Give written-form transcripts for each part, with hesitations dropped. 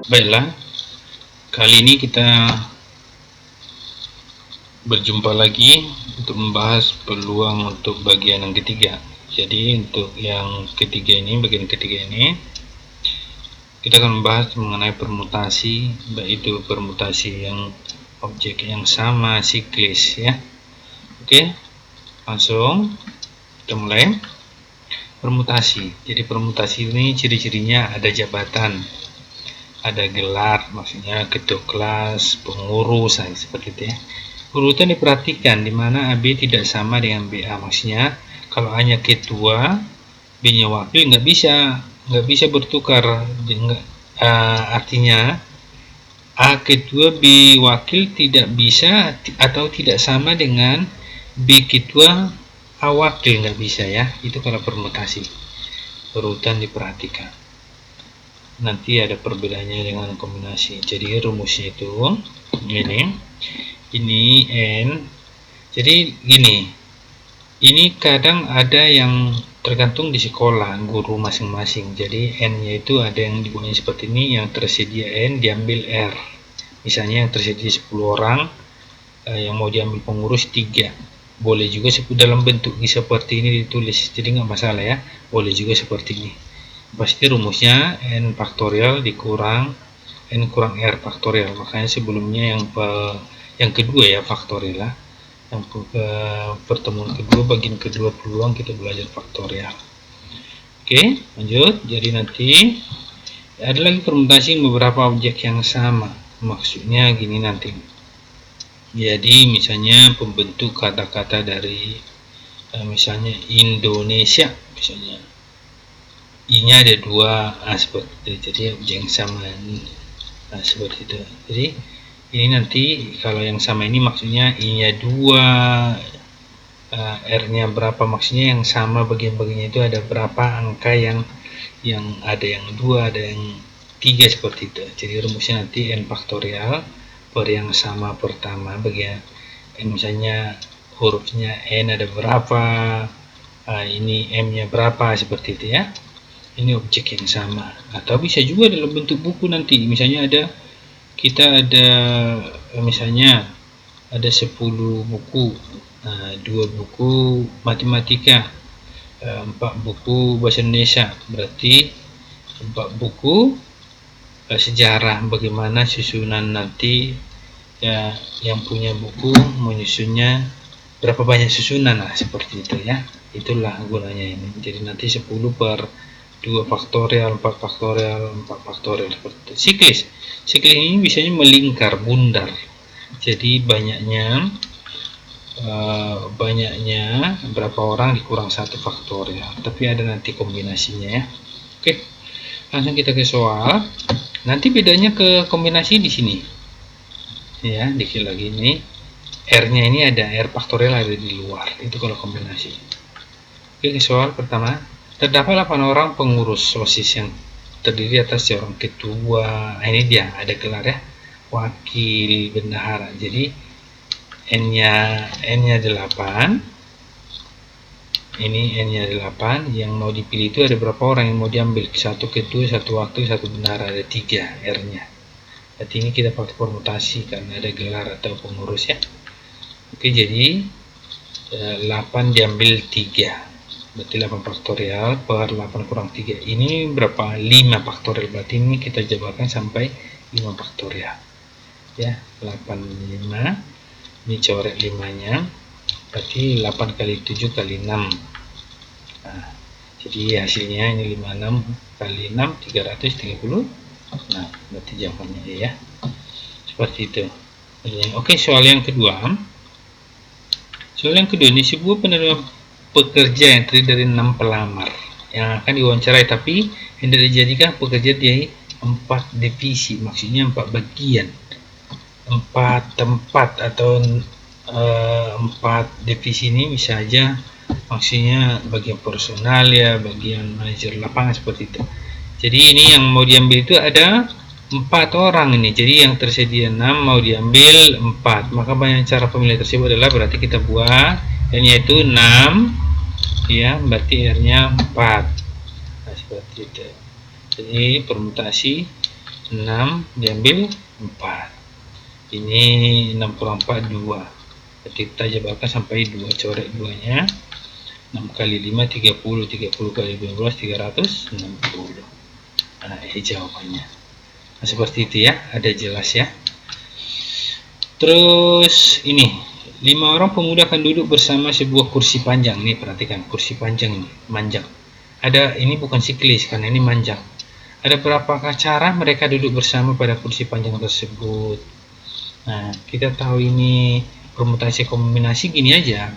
Baiklah, kali ini kita berjumpa lagi untuk membahas peluang untuk bagian yang ketiga. Jadi untuk yang ketiga ini, bagian ketiga ini, kita akan membahas mengenai permutasi, baik itu permutasi yang objek yang sama siklis ya. Oke, langsung kita mulai. Permutasi. Jadi permutasi ini ciri-cirinya ada jabatan, ada gelar, maksudnya ketua kelas, pengurus, seperti itu ya. Urutan diperhatikan di mana AB tidak sama dengan BA, maksudnya kalau hanya ketua, B-nya wakil nggak bisa bertukar. Artinya A ketua B wakil tidak bisa atau tidak sama dengan B ketua A wakil, nggak bisa ya. Itu kalau permutasi. Urutan diperhatikan. Nanti ada perbedaannya dengan kombinasi. Jadi rumusnya itu ini N. Jadi gini, ini kadang ada yang tergantung di sekolah guru masing-masing. Jadi N nya itu ada yang dibuatnya seperti ini, yang tersedia N diambil R. Misalnya yang tersedia 10 orang, yang mau diambil pengurus 3. Boleh juga dalam bentuk seperti ini ditulis, jadi nggak masalah ya. Boleh juga seperti ini. Pasti rumusnya N faktorial dikurang N kurang R faktorial. Makanya sebelumnya yang kedua ya faktorial lah. Yang pertemuan kedua, bagian kedua peluang, kita belajar faktorial. Oke, lanjut. Jadi nanti ada lagi permutasi beberapa objek yang sama. Maksudnya gini nanti. Jadi misalnya pembentuk kata-kata dari misalnya Indonesia, misalnya I-nya ada 2, seperti itu. Jadi objek yang sama seperti itu. Jadi ini nanti kalau yang sama ini maksudnya I-nya 2, R-nya berapa, maksudnya yang sama bagian-bagiannya itu ada berapa angka yang ada yang 2, ada yang 3, seperti itu. Jadi rumusnya nanti N faktorial per yang sama pertama bagian misalnya hurufnya N ada berapa, ini M-nya berapa, seperti itu ya. Ini objek yang sama. Atau bisa juga dalam bentuk buku nanti. Misalnya kita ada misalnya ada 10 buku, 2 buku matematika, 4 buku bahasa Indonesia, berarti 4 buku sejarah. Bagaimana susunan nanti ya, yang punya buku menyusunnya berapa banyak susunan, seperti itu ya. Itulah gunanya ini. Jadi nanti 10 per 2 faktorial, 4 faktorial, 4 faktorial, seperti itu. Siklis ini biasanya melingkar, bundar. Jadi banyaknya berapa orang dikurang 1 faktorial. Tapi ada nanti kombinasinya ya. Oke, langsung kita ke soal. Nanti bedanya ke kombinasi di sini. Ya, dikit lagi ini. R-nya ini ada R faktorial ada di luar. Itu kalau kombinasi. Oke, ke soal pertama. Terdapat 8 orang pengurus OSIS yang terdiri atas seorang ketua. Ini dia, ada gelar ya, wakil, bendahara. Jadi N-nya 8. Ini N-nya 8. Yang mau dipilih itu ada berapa orang yang mau diambil? 1 ketua, 1 wakil, 1 bendahara, ada 3 R-nya. Berarti ini kita pakai permutasi karena ada gelar atau pengurus ya. Oke, jadi 8 diambil 3. Berarti 8 faktorial per 8 kurang 3. Ini berapa? 5 faktorial. Berarti ini kita jabarkan sampai 5 faktorial. Ya, 8 5. Ini coret 5-nya. Berarti 8 kali 7 kali 6. Nah, jadi hasilnya ini 56 kali 6 330. Nah, berarti jawabannya ya. Seperti itu. Oke, soal yang kedua. Soal yang kedua ini sebuah penerima pekerja yang terdiri dari 6 pelamar yang akan diwawancarai, tapi yang dijadikan pekerja di 4 divisi, maksudnya 4 bagian, 4 tempat atau 4 divisi. Ini bisa aja maksudnya bagian personal ya, bagian manajer lapangan, seperti itu. Jadi ini yang mau diambil itu ada 4 orang ini. Jadi yang tersedia 6 mau diambil 4. Maka banyak cara pemilihan tersebut adalah berarti kita buat yaitu 6 ya, berarti R-nya 4. Nah, seperti itu. Jadi permutasi 6 diambil 4. Ini 6 kurang 4 2. Berarti kita jabarkan sampai 2, coret 2 nya. 6 kali 5 30, 30 kali 12 360. Nah, ini jawabannya. Nah, seperti itu ya, ada jelas ya. Terus ini 5 orang pemuda akan duduk bersama sebuah kursi panjang. Ini perhatikan, kursi panjang ini, manjang. Ada, ini bukan siklis karena ini manjang. Ada berapakah cara mereka duduk bersama pada kursi panjang tersebut? Nah, kita tahu ini permutasi kombinasi gini aja.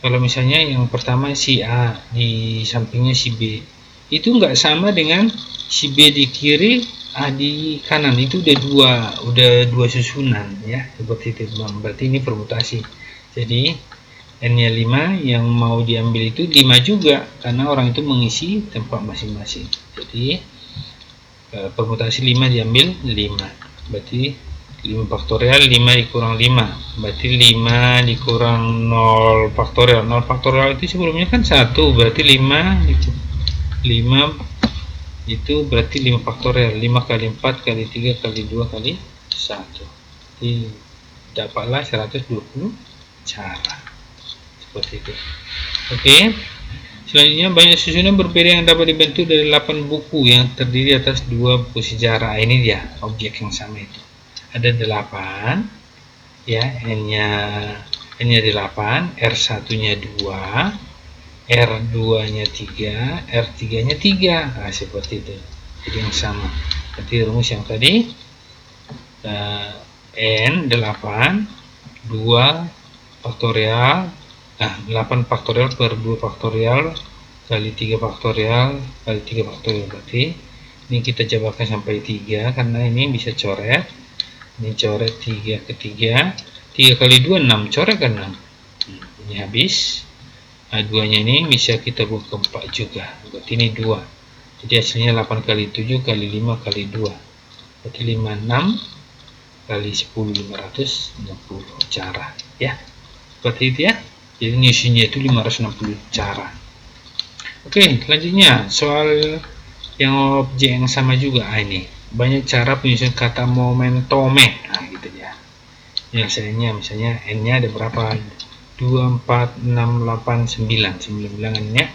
Kalau misalnya yang pertama si A, di sampingnya si B, itu nggak sama dengan si B di kiri, A di kanan. Itu udah dua susunan ya, seperti itu. Berarti ini permutasi. Jadi N-nya 5, yang mau diambil itu 5 juga, karena orang itu mengisi tempat masing-masing. Jadi permutasi 5 diambil 5, berarti 5 faktorial 5 dikurang 5, berarti 5 dikurang 0 faktorial. 0 faktorial itu sebelumnya kan 1, berarti 5 itu berarti 5 faktorial. 5 kali 4 kali 3 kali 2 kali 1, jadi dapatlah 120 cara. Seperti itu. Oke. Selanjutnya, banyak susunan berbeda yang dapat dibentuk dari 8 buku yang terdiri atas 2 buku sejarah. Ini dia objek yang sama itu. Ada 8 ya, N-nya 8, R1-nya 2, R2-nya 3, R3-nya 3. Nah, seperti itu. Jadi yang sama. Berarti rumus yang tadi N 8 2 faktorial, 8 faktorial per 2 faktorial kali 3 faktorial kali 3 faktorial. Berarti ini kita jabarkan sampai 3 karena ini bisa coret. Ini coret 3 ke 3, 3 kali 2 6, coret kan 6. Ini habis. Nah, 2 nya ini bisa kita buat ke 4 juga. Berarti ini 2. Jadi hasilnya 8 kali 7 kali 5 kali 2. Berarti 56 kali 10 560 cara ya. Seperti itu ya. Jadi nyusunnya itu 560 cara. Oke, selanjutnya soal yang objek yang sama juga. Ini banyak cara penyusunan kata momentome. Nah, gitu ya. Penyelesaiannya misalnya N-nya ada berapa? 2, 4, 6, 8, 9. 9 bilangannya.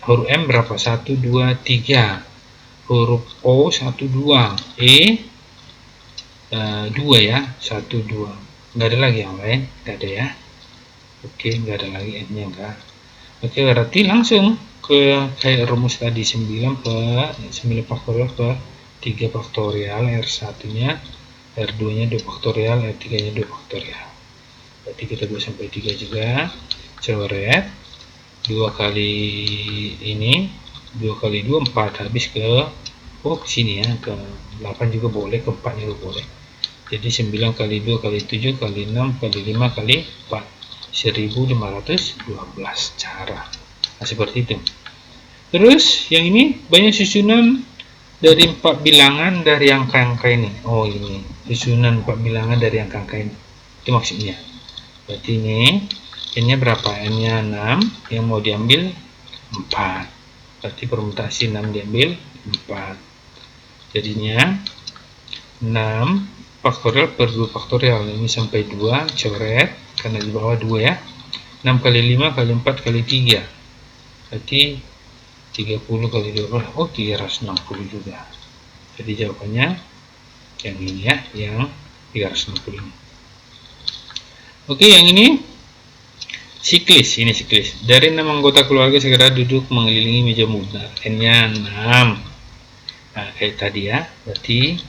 Huruf M berapa? 1, 2, 3. Huruf O 1, 2. E 2 ya. 1, 2. Nggak ada lagi yang lain? Nggak ada ya. Oke, nggak ada lagi N-nya enggak. Oke, berarti langsung ke kayak rumus tadi, 9 faktorial per 3 faktorial, R1-nya, R2-nya 2 faktorial, R3-nya 2 faktorial. Berarti kita 2 sampai 3 juga. Coret 2 kali ini, 2 kali 2 4, habis ke sini ya, ke 8 juga boleh, ke 4 juga boleh. Jadi 9 kali 2 kali 7 kali 6 kali 5 kali 4, 1512 cara. Nah, seperti itu. Terus yang ini banyak susunan dari 4 bilangan dari angka-angka ini. Oh, ini susunan 4 bilangan dari angka-angka ini. Itu maksudnya. Berarti ini N-nya berapa? N-nya 6, yang mau diambil 4. Berarti permutasi 6 diambil 4. Jadinya 6 faktorial per 2 faktorial. Ini sampai 2, coret karena di bawah 2 ya. 6 kali 5 kali 4 kali 3, berarti 30 kali 12, 360 juga. Jadi jawabannya yang ini ya, yang 360 ini. Oke, yang ini siklis. Ini siklis. Dari 6 anggota keluarga segera duduk mengelilingi meja muda. N-nya 6. Nah, kayak tadi ya. Berarti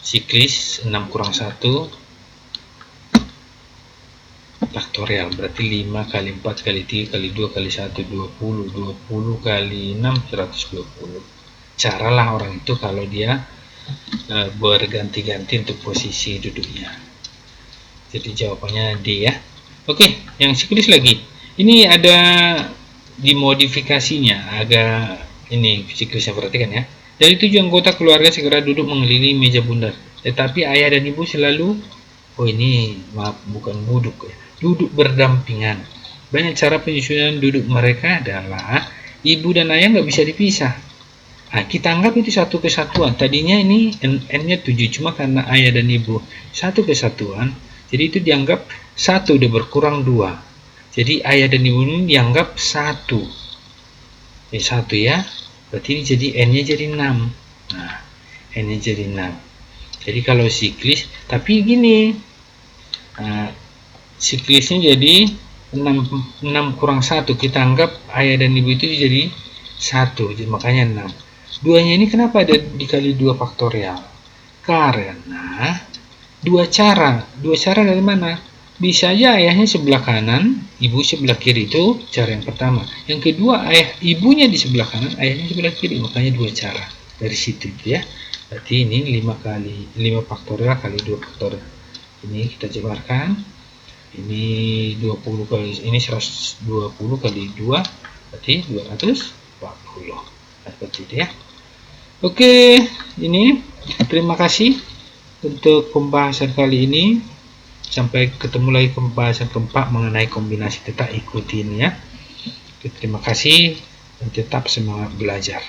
siklis 6 kurang 1 faktorial, berarti 5 kali 4 kali 3 kali 2 kali 1 20, 20 kali 6 120. Caralah orang itu kalau dia berganti-ganti untuk posisi duduknya. Jadi jawabannya D ya. Oke, yang siklis lagi. Ini ada dimodifikasinya, agak ini siklisnya, perhatikan ya. Dari 7 anggota keluarga segera duduk mengelilingi meja bundar, tetapi ayah dan ibu selalu, ini maaf, bukan duduk ya, duduk berdampingan. Banyak cara penyusunan duduk mereka adalah ibu dan ayah nggak bisa dipisah. Nah, kita anggap itu satu kesatuan. Tadinya ini n-nya 7, cuma karena ayah dan ibu satu kesatuan, jadi itu dianggap 1 udah berkurang 2. Jadi ayah dan ibu ini dianggap 1. Ya 1 ya. Berarti ini jadi n-nya jadi 6. Nah, n-nya jadi 6. Jadi kalau siklis, tapi gini. Nah, siklisnya jadi 6 kurang 1, kita anggap ayah dan ibu itu jadi 1, jadi makanya 6. 2-nya ini kenapa ada dikali 2 faktorial? Karena dua cara dari mana? Bisa aja ayahnya sebelah kanan, ibu sebelah kiri, itu cara yang pertama. Yang kedua, ibunya di sebelah kanan, ayahnya sebelah kiri, makanya 2 cara. Dari situ ya. Berarti ini 5 faktorial kali 2 faktorial. Ini kita jabarkan. Ini 20 kali ini 120 kali 2 berarti 240. Seperti itu ya. Oke, ini terima kasih untuk pembahasan kali ini. Sampai ketemu lagi pembahasan keempat mengenai kombinasi, tetap ikutin ya. Terima kasih dan tetap semangat belajar.